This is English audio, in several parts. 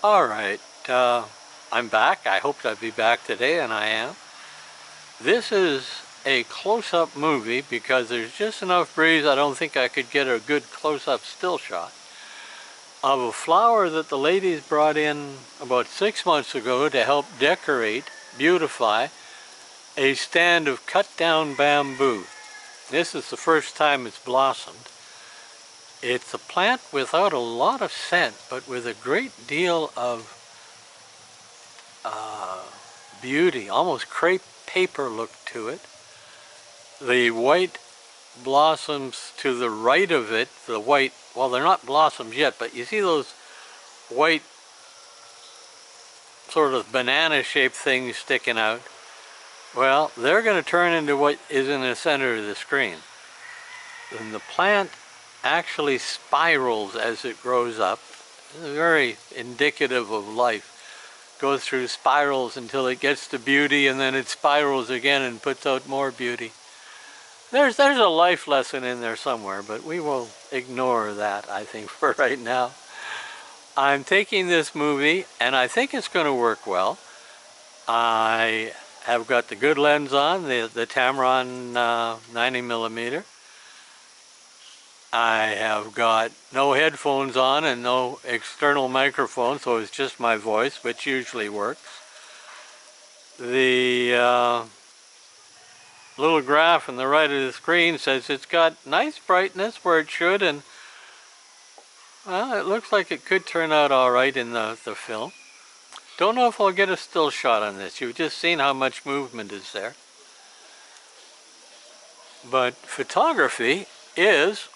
All right, I'm back. I hoped I'd be back today, and I am. This is a close-up movie because there's just enough breeze I don't think I could get a good close-up still shot of a flower that the ladies brought in about 6 months ago to help decorate, beautify, a stand of cut-down bamboo. This is the first time it's blossomed. It's a plant without a lot of scent, but with a great deal of uh, beauty, almost crepe paper look to it. The white blossoms to the right of it, the white, well, they're not blossoms yet, but you see those white sort of banana-shaped things sticking out? Well, they're going to turn into what is in the center of the screen. And the plant actually spirals as it grows up. It's very indicative of life. Goes through spirals until it gets to beauty, and then it spirals again and puts out more beauty. There's a life lesson in there somewhere, but we will ignore that, I think, for right now. I'm taking this movie, and I think it's going to work well. I have got the good lens on, the Tamron 90mm. I have got no headphones on and no external microphone, so it's just my voice, which usually works. The little graph on the right of the screen says it's got nice brightness where it should, and well, it looks like it could turn out all right in the film. Don't know if I'll get a still shot on this. You've just seen how much movement is there. But photography is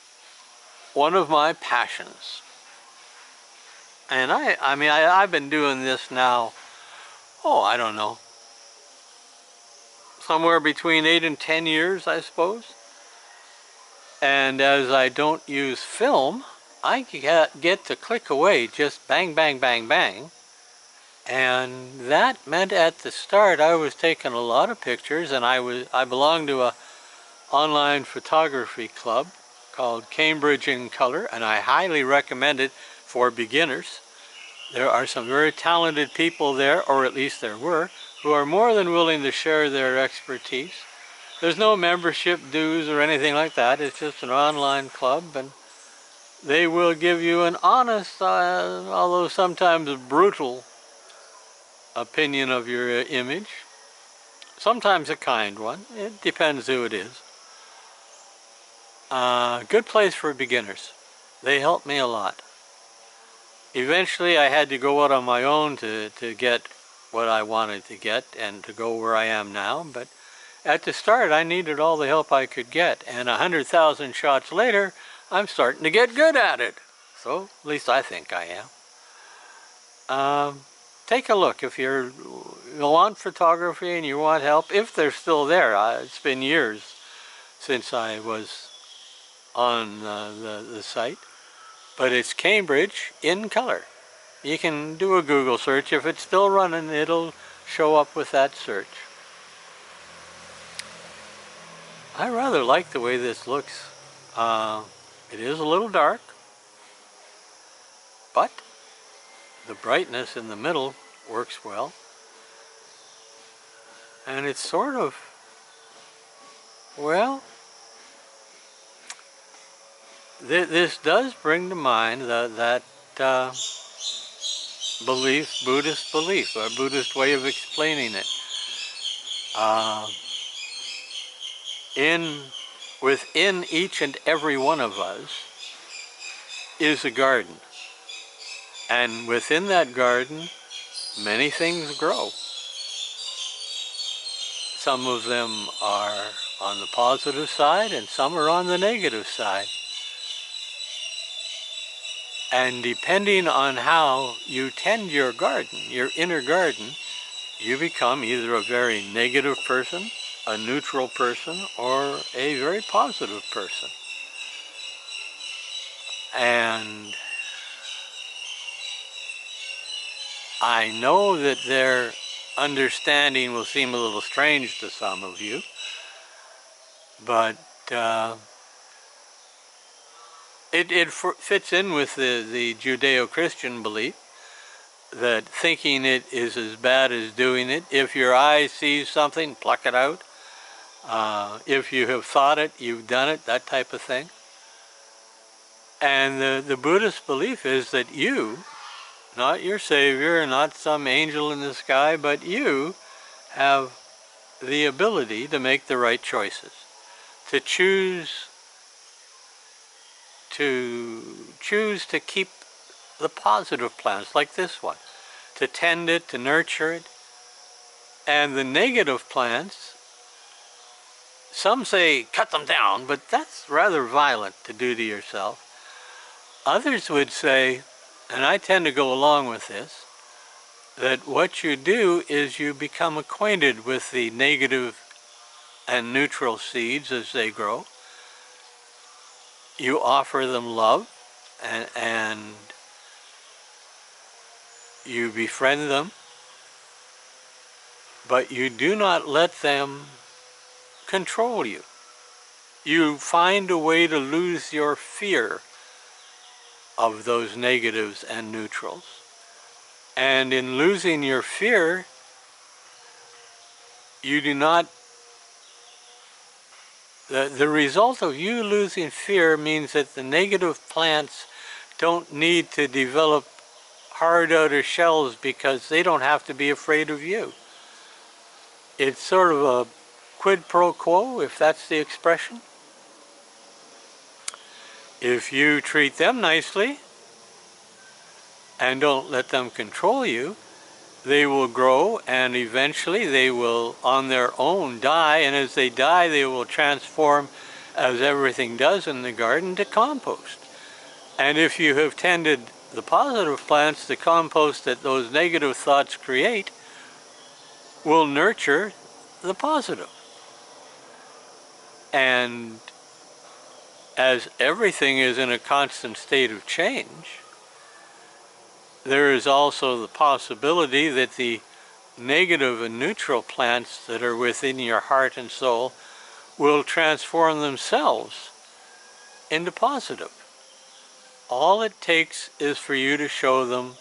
one of my passions. And I've been doing this now, I don't know, somewhere between 8 and 10 years, I suppose. And as I don't use film, I get to click away, just bang, bang, bang, bang. And that meant at the start I was taking a lot of pictures, and I belonged to a online photography club called Cambridge in Color, and I highly recommend it for beginners. There are some very talented people there, or at least there were, who are more than willing to share their expertise. There's no membership dues or anything like that. It's just an online club, and they will give you an honest, although sometimes brutal, opinion of your image. Sometimes a kind one. It depends who it is. Good place for beginners. They helped me a lot. Eventually I had to go out on my own to get what I wanted to get and to go where I am now, but at the start I needed all the help I could get, and 100,000 shots later I'm starting to get good at it. So at least I think I am. Take a look if you want photography and you want help, if they're still there. It's been years since I was on the site, but it's Cambridge in Color. You can do a Google search. If it's still running, it'll show up with that search. I rather like the way this looks. It is a little dark, but the brightness in the middle works well. And it's sort of, well, this does bring to mind that belief, Buddhist belief, a Buddhist way of explaining it. Within each and every one of us is a garden. And within that garden, many things grow. Some of them are on the positive side and some are on the negative side. And depending on how you tend your garden, your inner garden, you become either a very negative person, a neutral person, or a very positive person. And I know that their understanding will seem a little strange to some of you, but it fits in with the Judeo-Christian belief that thinking it is as bad as doing it. If your eye sees something, pluck it out. If you have thought it, you've done it, that type of thing. And the Buddhist belief is that you, not your savior, not some angel in the sky, but you have the ability to make the right choices, to choose to keep the positive plants like this one, to tend it, to nurture it. And the negative plants, some say cut them down, but that's rather violent to do to yourself. Others would say, and I tend to go along with this, that what you do is you become acquainted with the negative and neutral seeds as they grow. You offer them love and you befriend them, but you do not let them control you. You find a way to lose your fear of those negatives and neutrals. And in losing your fear, you do not, the result of you losing fear means that the negative plants don't need to develop hard outer shells because they don't have to be afraid of you. It's sort of a quid pro quo, if that's the expression. If you treat them nicely and don't let them control you, they will grow and eventually they will on their own die, and as they die they will transform, as everything does in the garden, to compost. And if you have tended the positive plants, the compost that those negative thoughts create will nurture the positive. And as everything is in a constant state of change, there is also the possibility that the negative and neutral plants that are within your heart and soul will transform themselves into positive. All it takes is for you to show them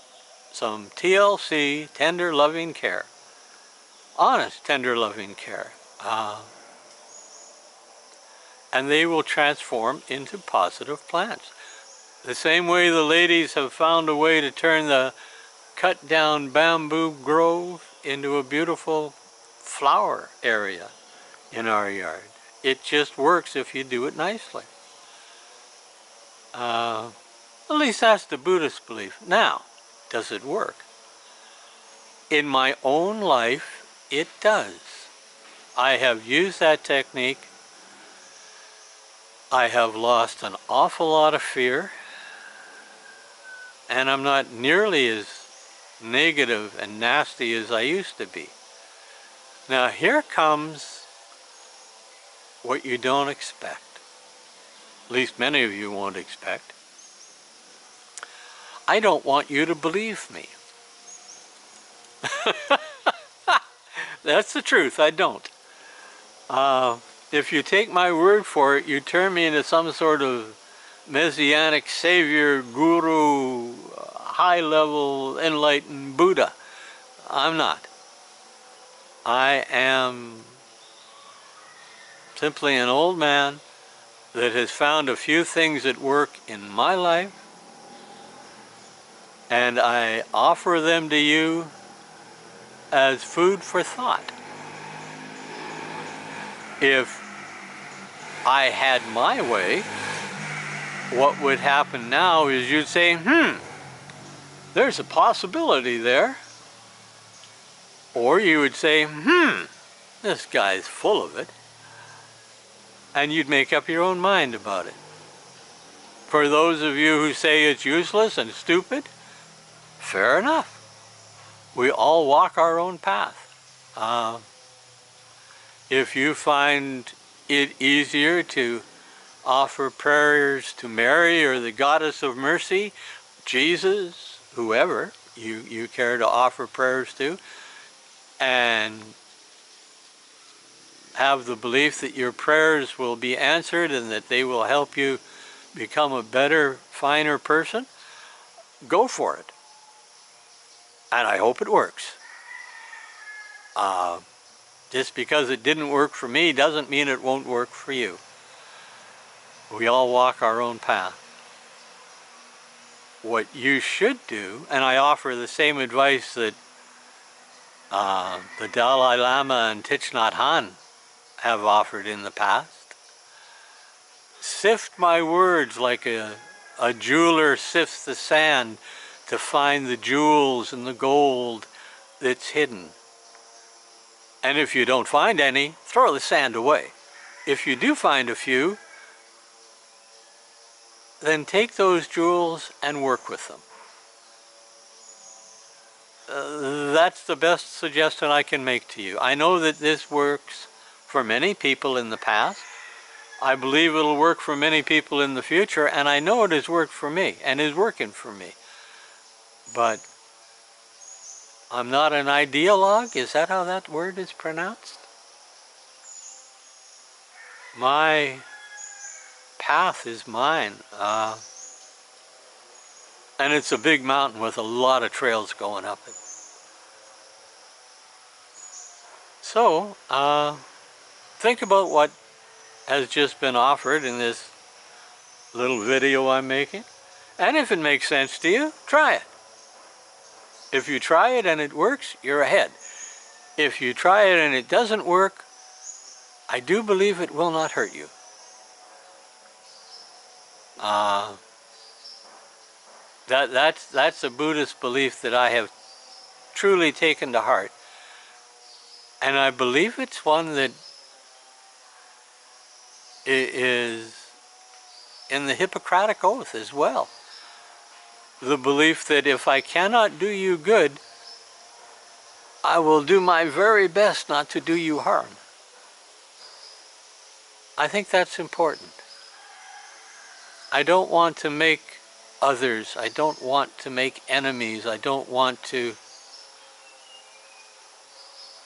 some TLC, tender loving care, honest tender loving care, and they will transform into positive plants. The same way the ladies have found a way to turn the cut down bamboo grove into a beautiful flower area in our yard. It just works if you do it nicely. At least that's the Buddhist belief. Now, does it work? In my own life, it does. I have used that technique. I have lost an awful lot of fear, and I'm not nearly as negative and nasty as I used to be. Now here comes what you don't expect. At least many of you won't expect. I don't want you to believe me. That's the truth, I don't. If you take my word for it, you turn me into some sort of messianic savior, guru, high-level enlightened Buddha. I'm not. I am simply an old man that has found a few things that work in my life, and I offer them to you as food for thought. If I had my way, what would happen now is you'd say, there's a possibility there. Or you would say, this guy's full of it. And you'd make up your own mind about it. For those of you who say it's useless and stupid, fair enough. We all walk our own path. If you find it easier to offer prayers to Mary or the Goddess of Mercy, Jesus, whoever you care to offer prayers to, and have the belief that your prayers will be answered and that they will help you become a better, finer person, go for it. And I hope it works. Just because it didn't work for me doesn't mean it won't work for you. We all walk our own path. What you should do, and I offer the same advice that the Dalai Lama and Thich Nhat Hanh have offered in the past. Sift my words like a jeweler sifts the sand to find the jewels and the gold that's hidden. And if you don't find any, throw the sand away. If you do find a few, then take those jewels and work with them. That's the best suggestion I can make to you. I know that this works for many people in the past. I believe it'll work for many people in the future, and I know it has worked for me and is working for me. But I'm not an ideologue. Is that how that word is pronounced? My path is mine. And it's a big mountain with a lot of trails going up it. So, think about what has just been offered in this little video I'm making. And if it makes sense to you, try it. If you try it and it works, you're ahead. If you try it and it doesn't work, I do believe it will not hurt you. That's a Buddhist belief that I have truly taken to heart. And I believe it's one that is in the Hippocratic Oath as well. The belief that if I cannot do you good, I will do my very best not to do you harm. I think that's important. I don't want to make others, I don't want to make enemies, I don't want to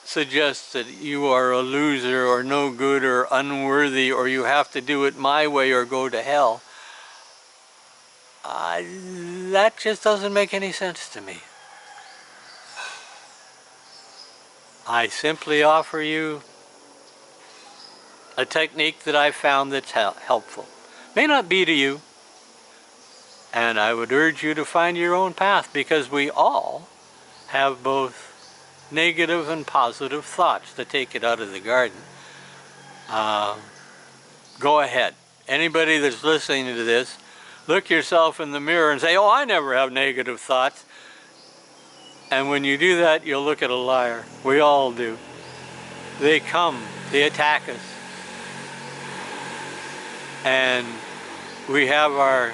suggest that you are a loser or no good or unworthy or you have to do it my way or go to hell. That just doesn't make any sense to me. I simply offer you a technique that I found that's helpful. May not be to you, and I would urge you to find your own path, because we all have both negative and positive thoughts, to take it out of the garden. Go ahead. Anybody that's listening to this, look yourself in the mirror and say, oh, I never have negative thoughts. And when you do that, you'll look at a liar. We all do. They come, they attack us. And we have our,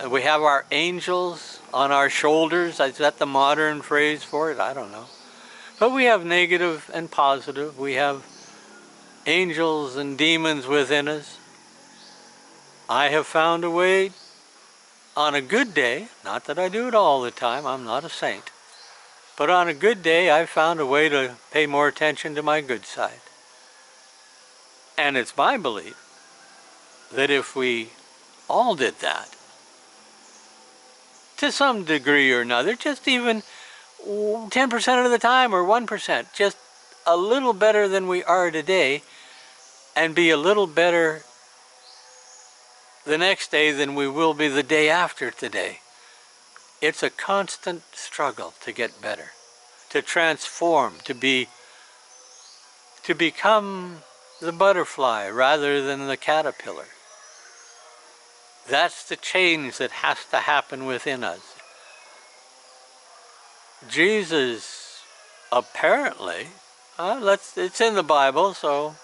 we have our angels on our shoulders. Is that the modern phrase for it? I don't know. But we have negative and positive. We have angels and demons within us. I have found a way on a good day, not that I do it all the time, I'm not a saint, but on a good day I've found a way to pay more attention to my good side. And it's my belief that if we all did that, to some degree or another, just even 10% of the time or 1%, just a little better than we are today, and be a little better the next day than we will be the day after today. It's a constant struggle to get better, to transform, to become the butterfly rather than the caterpillar. That's the change that has to happen within us. Jesus apparently, it's in the Bible, so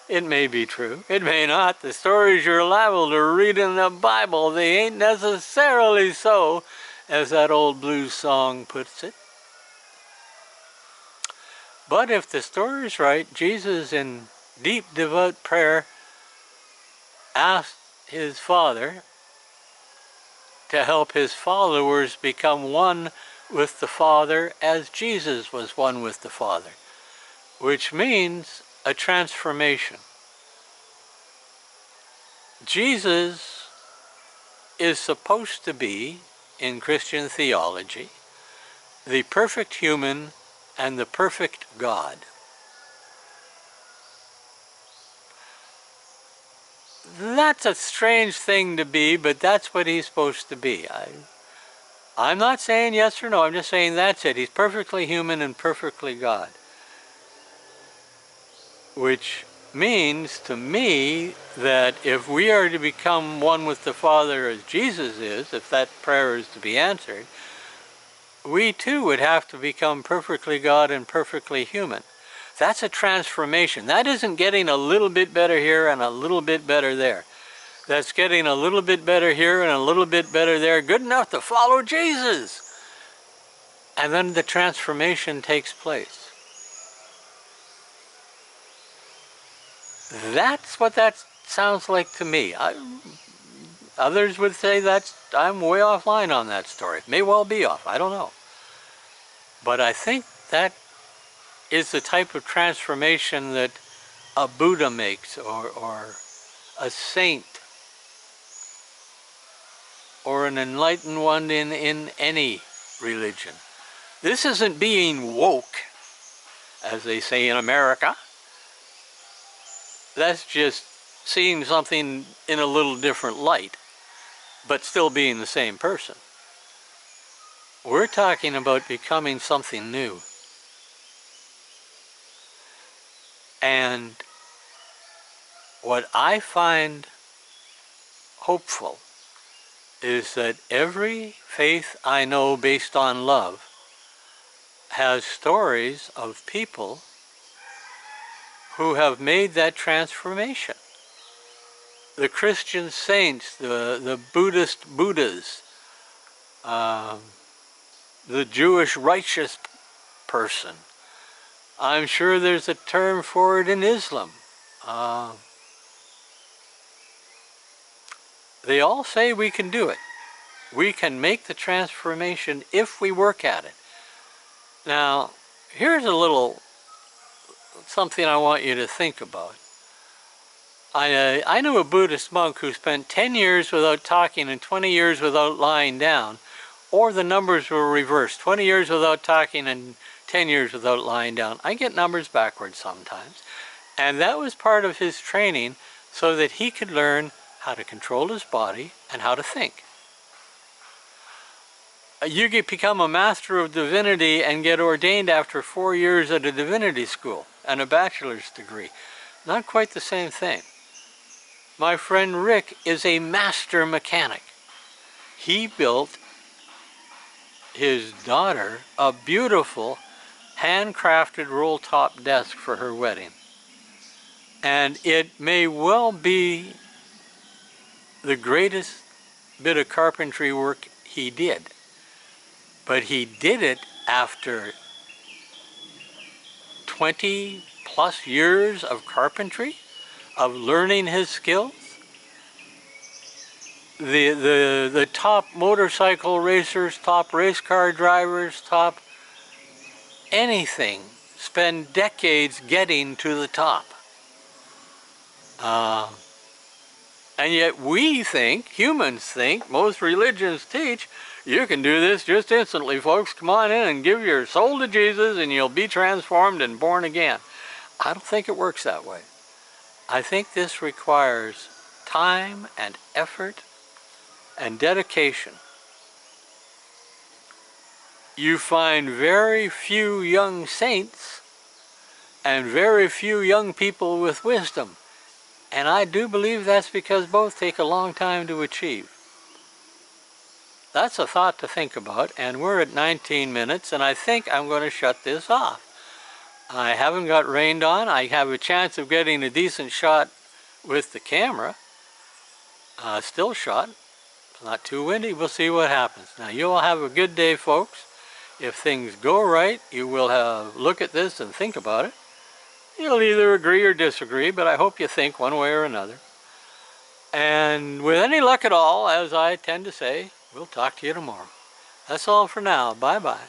it may be true, it may not. The stories you're liable to read in the Bible, they ain't necessarily so, as that old blues song puts it. But if the story's right, Jesus in deep devout prayer asked his Father to help his followers become one with the Father as Jesus was one with the Father, which means a transformation. Jesus is supposed to be in Christian theology, the perfect human and the perfect God. That's a strange thing to be, but that's what he's supposed to be. I'm not saying yes or no, I'm just saying that's it. He's perfectly human and perfectly God. Which means to me that if we are to become one with the Father as Jesus is, if that prayer is to be answered, we too would have to become perfectly God and perfectly human. That's a transformation. That isn't getting a little bit better here and a little bit better there. That's getting a little bit better here and a little bit better there, good enough to follow Jesus. And then the transformation takes place. That's what that sounds like to me. Others would say I'm way offline on that story. May well be off, I don't know. But I think that is the type of transformation that a Buddha makes, or a saint, or an enlightened one in any religion. This isn't being woke, as they say in America. That's just seeing something in a little different light, but still being the same person. We're talking about becoming something new. And what I find hopeful is that every faith I know based on love has stories of people who have made that transformation. The Christian saints, the Buddhist Buddhas, the Jewish righteous person. I'm sure there's a term for it in Islam. They all say we can do it. We can make the transformation if we work at it. Now, here's a little something I want you to think about. I knew a Buddhist monk who spent 10 years without talking and 20 years without lying down, or the numbers were reversed, 20 years without talking and 10 years without lying down. I get numbers backwards sometimes. And that was part of his training so that he could learn how to control his body and how to think. You could become a Master of Divinity and get ordained after 4 years at a divinity school and a bachelor's degree. Not quite the same thing. My friend Rick is a master mechanic. He built his daughter a beautiful handcrafted roll-top desk for her wedding. And it may well be the greatest bit of carpentry work he did. But he did it after 20 plus years of carpentry, of learning his skills. The top motorcycle racers, top race car drivers, top anything spend decades getting to the top. And yet we think, humans think, most religions teach, you can do this just instantly, folks. Come on in and give your soul to Jesus and you'll be transformed and born again. I don't think it works that way. I think this requires time and effort and dedication. You find very few young saints and very few young people with wisdom. And I do believe that's because both take a long time to achieve. That's a thought to think about, and we're at 19 minutes, and I think I'm going to shut this off. I haven't got rained on. I have a chance of getting a decent shot with the camera. Still shot. It's not too windy. We'll see what happens. Now, you all have a good day, folks. If things go right, you will look at this and think about it. You'll either agree or disagree, but I hope you think one way or another. And with any luck at all, as I tend to say, we'll talk to you tomorrow. That's all for now. Bye-bye.